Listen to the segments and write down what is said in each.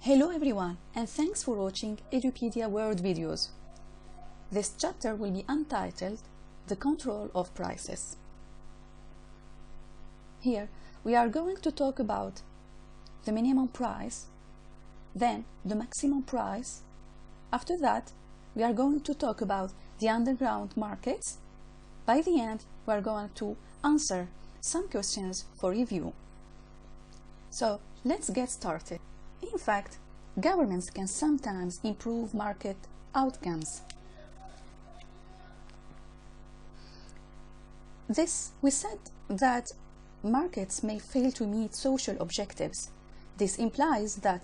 Hello everyone, and thanks for watching Edupedia Word videos. This chapter will be untitled The Control of Prices. Here we are going to talk about the minimum price, then the maximum price. After that, we are going to talk about the underground markets. By the end, we are going to answer some questions for review. So let's get started. In fact, governments can sometimes improve market outcomes. We said that markets may fail to meet social objectives. This implies that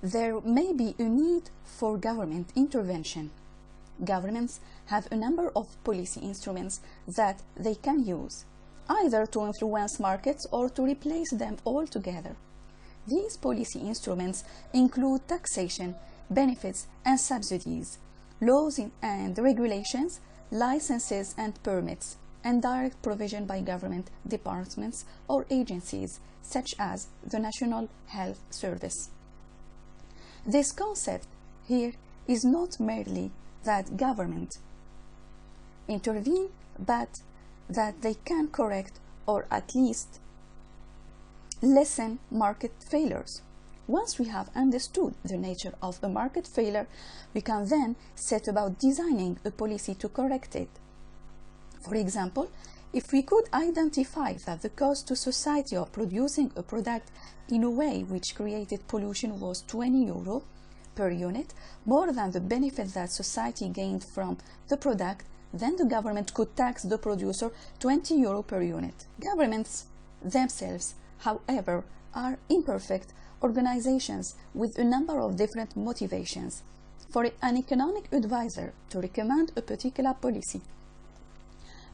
there may be a need for government intervention. Governments have a number of policy instruments that they can use, either to influence markets or to replace them altogether. These policy instruments include taxation, benefits and subsidies, laws and regulations, licenses and permits, and direct provision by government departments or agencies, such as the National Health Service. This concept here is not merely that government intervene, but that they can correct or at least lessen market failures. Once we have understood the nature of a market failure, we can then set about designing a policy to correct it. For example, if we could identify that the cost to society of producing a product in a way which created pollution was 20 euro per unit, more than the benefit that society gained from the product, then the government could tax the producer 20 euro per unit. Governments themselves, however, are imperfect organizations with a number of different motivations. For an economic advisor to recommend a particular policy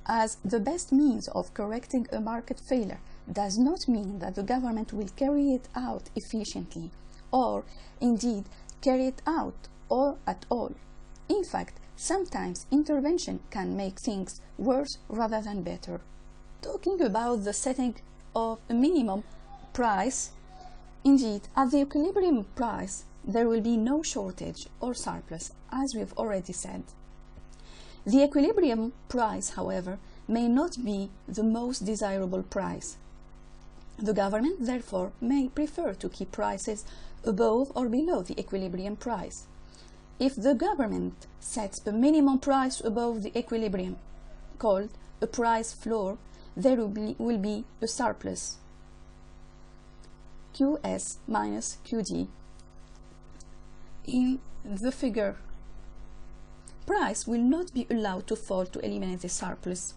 as the best means of correcting a market failure does not mean that the government will carry it out efficiently, or indeed carry it out or at all. In fact, sometimes intervention can make things worse rather than better. Talking about the setting of a minimum price, indeed, at the equilibrium price, there will be no shortage or surplus, as we've already said. The equilibrium price, however, may not be the most desirable price. The government, therefore, may prefer to keep prices above or below the equilibrium price. If the government sets a minimum price above the equilibrium, called a price floor, there will be a surplus, QS minus QD. In the figure, price will not be allowed to fall to eliminate the surplus.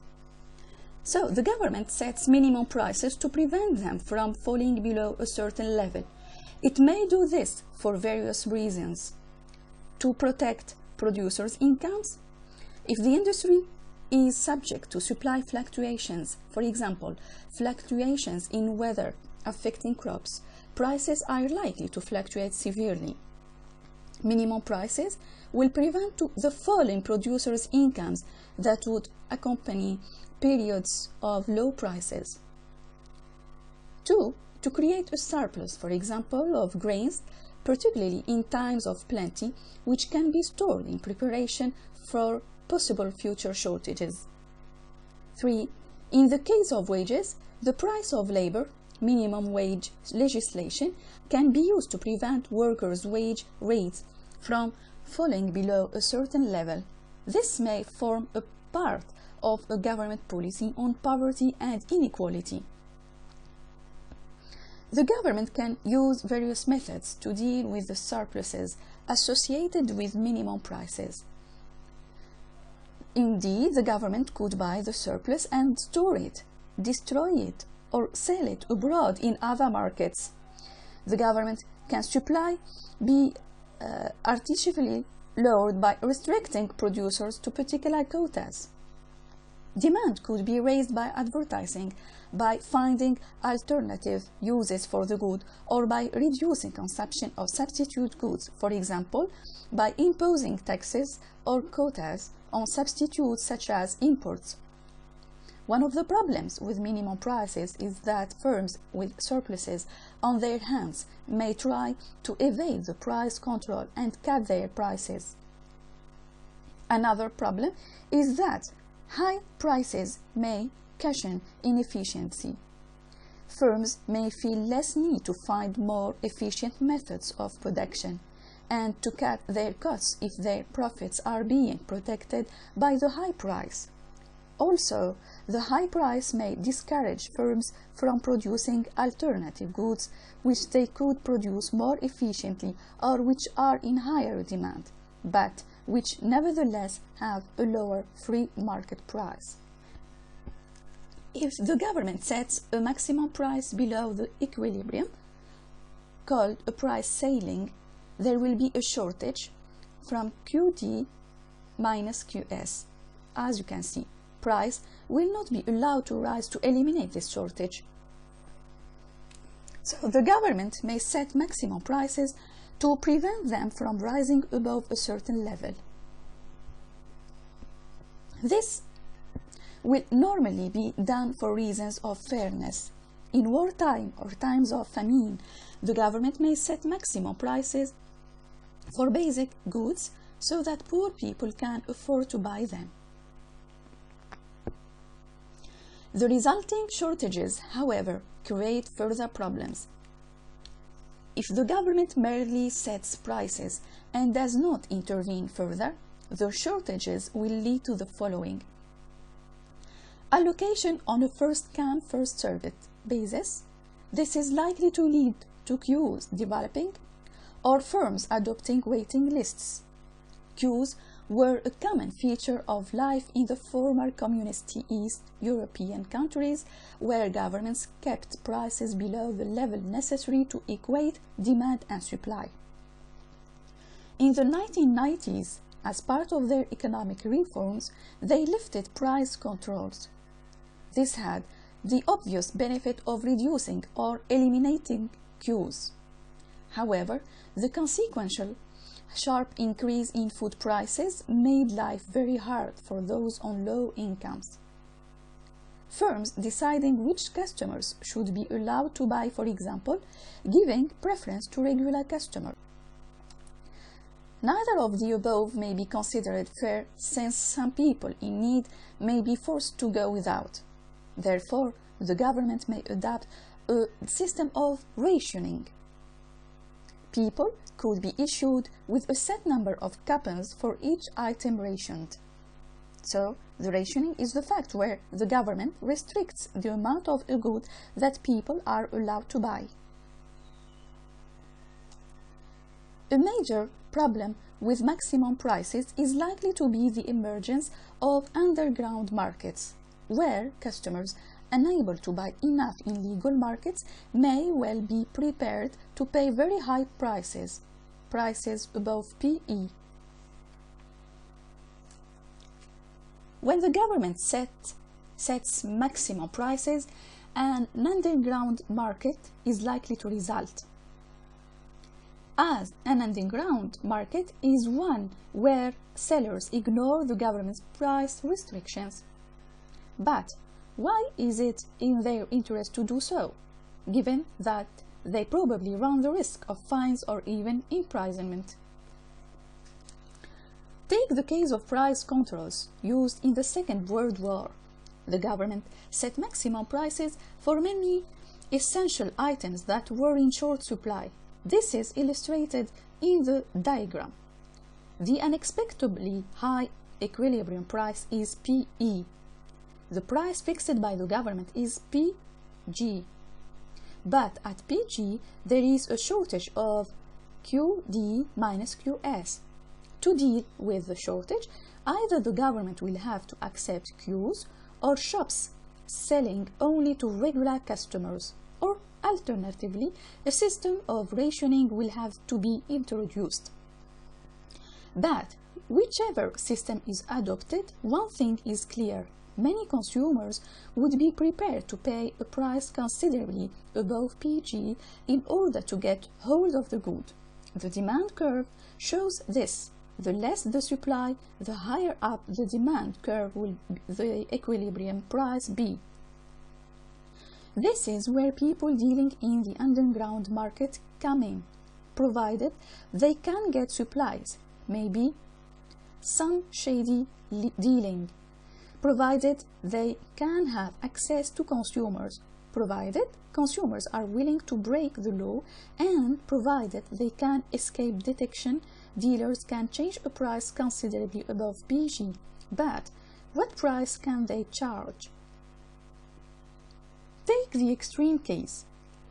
So the government sets minimum prices to prevent them from falling below a certain level. It may do this for various reasons: to protect producers' incomes. If the industry is subject to supply fluctuations, for example, fluctuations in weather affecting crops, prices are likely to fluctuate severely. Minimum prices will prevent the fall in producers' incomes that would accompany periods of low prices. 2. To create a surplus, for example, of grains, particularly in times of plenty, which can be stored in preparation for possible future shortages. 3. In the case of wages, the price of labor, minimum wage legislation, can be used to prevent workers' wage rates from falling below a certain level. This may form a part of a government policy on poverty and inequality. The government can use various methods to deal with the surpluses associated with minimum prices. Indeed, the government could buy the surplus and store it, destroy it, or sell it abroad in other markets. The government can supply be artificially lowered by restricting producers to particular quotas. Demand could be raised by advertising, by finding alternative uses for the good, or by reducing consumption of substitute goods, for example, by imposing taxes or quotas on substitutes such as imports. One of the problems with minimum prices is that firms with surpluses on their hands may try to evade the price control and cut their prices. Another problem is that high prices may cushion inefficiency. Firms may feel less need to find more efficient methods of production and to cut their costs if their profits are being protected by the high price. Also, the high price may discourage firms from producing alternative goods which they could produce more efficiently or which are in higher demand, but which nevertheless have a lower free market price. If the government sets a maximum price below the equilibrium, called a price ceiling, there will be a shortage from QD minus QS. As you can see, price will not be allowed to rise to eliminate this shortage. So the government may set maximum prices to prevent them from rising above a certain level. This will normally be done for reasons of fairness. In wartime or times of famine, the government may set maximum prices for basic goods so that poor people can afford to buy them. The resulting shortages, however, create further problems. If the government merely sets prices and does not intervene further, the shortages will lead to the following: allocation on a first-come, first-served basis. This is likely to lead to queues developing or firms adopting waiting lists. Queues were a common feature of life in the former communist East European countries, where governments kept prices below the level necessary to equate demand and supply. In the 1990s, as part of their economic reforms, they lifted price controls. This had the obvious benefit of reducing or eliminating queues. However, the consequential sharp increase in food prices made life very hard for those on low incomes. Firms deciding which customers should be allowed to buy, for example, giving preference to regular customers. Neither of the above may be considered fair, since some people in need may be forced to go without. Therefore, the government may adopt a system of rationing. People could be issued with a set number of coupons for each item rationed. So, the rationing is the fact where the government restricts the amount of a good that people are allowed to buy. A major problem with maximum prices is likely to be the emergence of underground markets, where customers unable to buy enough in legal markets may well be prepared to pay very high prices above PE. When the government sets maximum prices, an underground market is likely to result. As an underground market is one where sellers ignore the government's price restrictions. But why is it in their interest to do so, given that they probably run the risk of fines or even imprisonment? Take the case of price controls used in the Second World War. The government set maximum prices for many essential items that were in short supply. This is illustrated in the diagram. The unexpectedly high equilibrium price is PE. The price fixed by the government is PG. But at PG, there is a shortage of QD minus QS. To deal with the shortage, either the government will have to accept queues or shops selling only to regular customers, or alternatively, a system of rationing will have to be introduced. But whichever system is adopted, one thing is clear. Many consumers would be prepared to pay a price considerably above PG in order to get hold of the good. The demand curve shows this. The less the supply, the higher up the demand curve will the equilibrium price be. This is where people dealing in the underground market come in, provided they can get supplies, maybe some shady dealing, provided they can have access to consumers, provided consumers are willing to break the law, and provided they can escape detection. Dealers can change a price considerably above PG, but what price can they charge? Take the extreme case.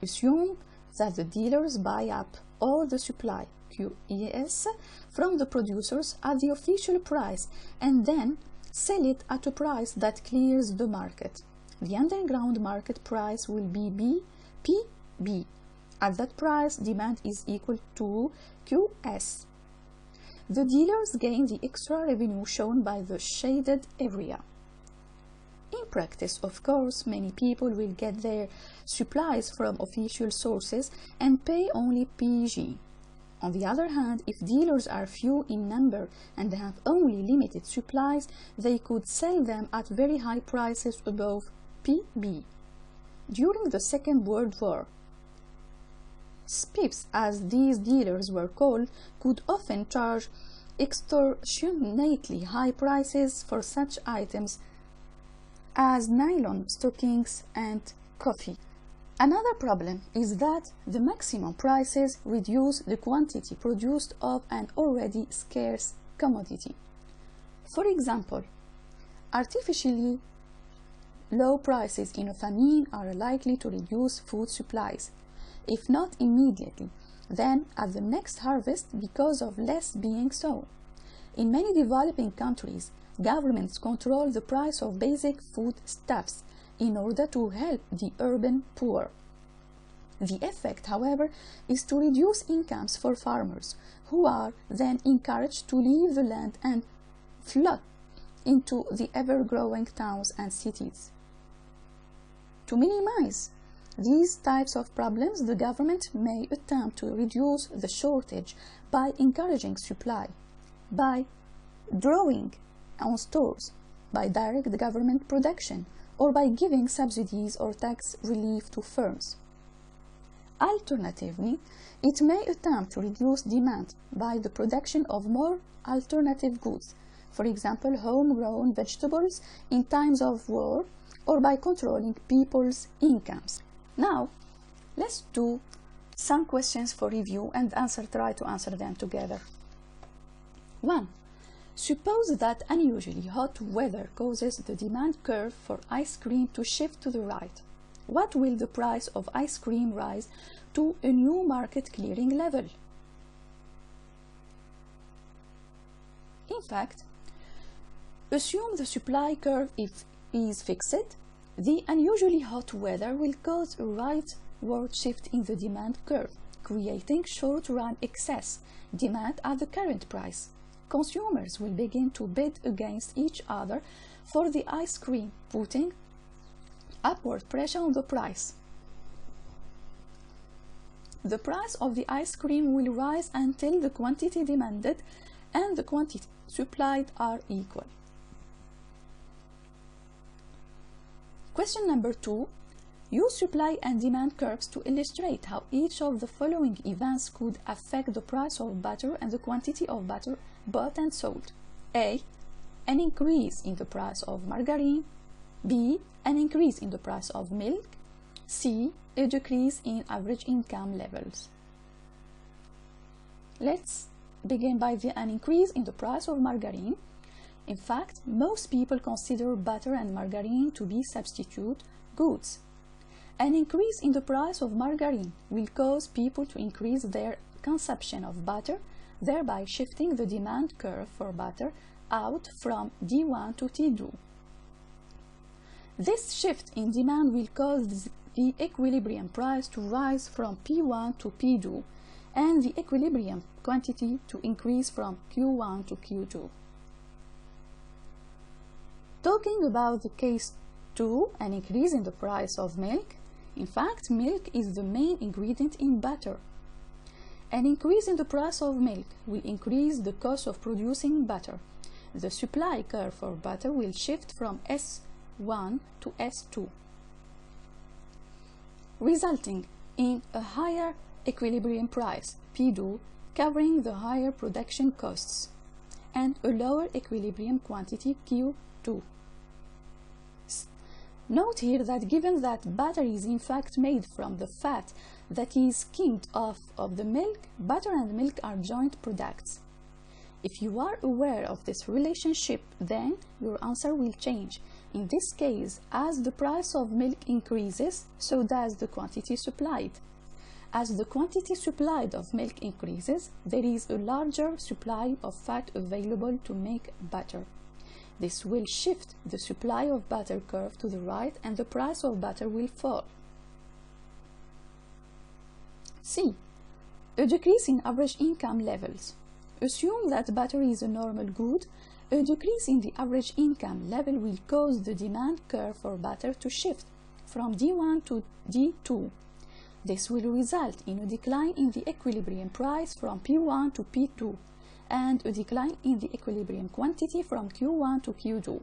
Assume that the dealers buy up all the supply, QES, from the producers at the official price and then sell it at a price that clears the market. The underground market price will be PB. At that price, demand is equal to QS. The dealers gain the extra revenue shown by the shaded area. In practice, of course, many people will get their supplies from official sources and pay only PG. On the other hand, if dealers are few in number and have only limited supplies, they could sell them at very high prices above PB. During the Second World War, SPIPs, as these dealers were called, could often charge extortionately high prices for such items as nylon stockings and coffee. Another problem is that the maximum prices reduce the quantity produced of an already scarce commodity. For example, artificially low prices in a famine are likely to reduce food supplies, if not immediately, then at the next harvest because of less being sown. In many developing countries, governments control the price of basic foodstuffs in order to help the urban poor. The effect, however, is to reduce incomes for farmers, who are then encouraged to leave the land and flood into the ever-growing towns and cities. To minimize these types of problems, the government may attempt to reduce the shortage by encouraging supply, by drawing on stores, by direct government production, or by giving subsidies or tax relief to firms. Alternatively, it may attempt to reduce demand by the production of more alternative goods, for example, homegrown vegetables in times of war, or by controlling people's incomes. Now, let's do some questions for review and try to answer them together. 1. Suppose that unusually hot weather causes the demand curve for ice cream to shift to the right. What will the price of ice cream rise to a new market clearing level? In fact, assume the supply curve is fixed. The unusually hot weather will cause a rightward shift in the demand curve, creating short-run excess demand at the current price. Consumers will begin to bid against each other for the ice cream, putting upward pressure on the price. The price of the ice cream will rise until the quantity demanded and the quantity supplied are equal. Question number 2. Use supply and demand curves to illustrate how each of the following events could affect the price of butter and the quantity of butter bought and sold. A. An increase in the price of margarine. B. An increase in the price of milk. C. A decrease in average income levels. Let's begin by an increase in the price of margarine. In fact, most people consider butter and margarine to be substitute goods. An increase in the price of margarine will cause people to increase their consumption of butter, thereby shifting the demand curve for butter out from D1 to T2. This shift in demand will cause the equilibrium price to rise from P1 to P2 and the equilibrium quantity to increase from Q1 to Q2. Talking about the case 2, an increase in the price of milk. In fact, milk is the main ingredient in butter. An increase in the price of milk will increase the cost of producing butter. The supply curve for butter will shift from S1 to S2, resulting in a higher equilibrium price, P2, covering the higher production costs, and a lower equilibrium quantity, Q2. Note here that given that butter is in fact made from the fat that is skimmed off of the milk, butter and milk are joint products. If you are aware of this relationship, then your answer will change. In this case, as the price of milk increases, so does the quantity supplied. As the quantity supplied of milk increases, there is a larger supply of fat available to make butter. This will shift the supply of butter curve to the right, and the price of butter will fall. C. A decrease in average income levels. Assume that butter is a normal good. A decrease in the average income level will cause the demand curve for butter to shift from D1 to D2. This will result in a decline in the equilibrium price from P1 to P2, and a decline in the equilibrium quantity from Q1 to Q2.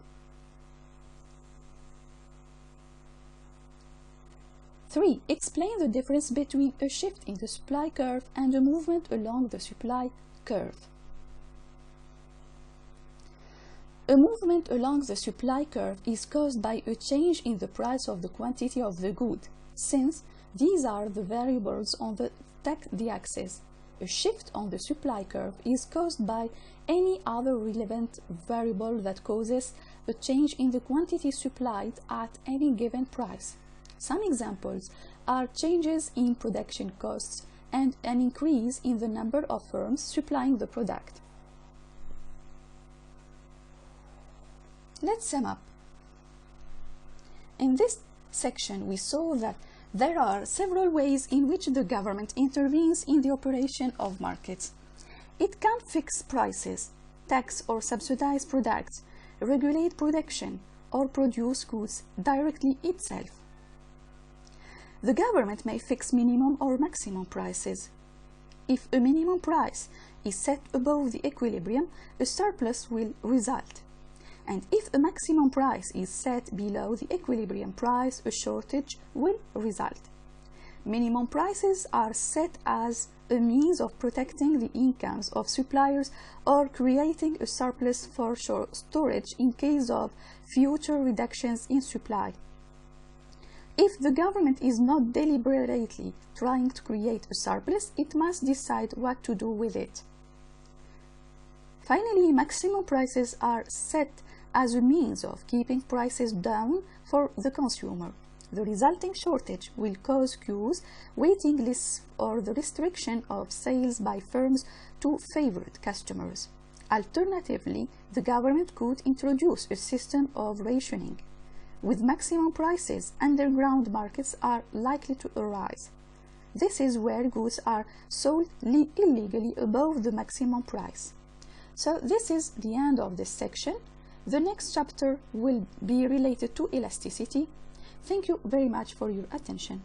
3. Explain the difference between a shift in the supply curve and a movement along the supply curve. A movement along the supply curve is caused by a change in the price of the quantity of the good, since these are the variables on the axis. A shift on the supply curve is caused by any other relevant variable that causes a change in the quantity supplied at any given price. Some examples are changes in production costs and an increase in the number of firms supplying the product. Let's sum up. In this section, we saw that there are several ways in which the government intervenes in the operation of markets. It can fix prices, tax or subsidize products, regulate production, or produce goods directly itself. The government may fix minimum or maximum prices. If a minimum price is set above the equilibrium, a surplus will result. And if a maximum price is set below the equilibrium price, a shortage will result. Minimum prices are set as a means of protecting the incomes of suppliers or creating a surplus for storage in case of future reductions in supply. If the government is not deliberately trying to create a surplus, it must decide what to do with it. Finally, maximum prices are set as a means of keeping prices down for the consumer. The resulting shortage will cause queues, waiting lists, or the restriction of sales by firms to favored customers. Alternatively, the government could introduce a system of rationing. With maximum prices, underground markets are likely to arise. This is where goods are sold illegally above the maximum price. So this is the end of this section. The next chapter will be related to elasticity. Thank you very much for your attention.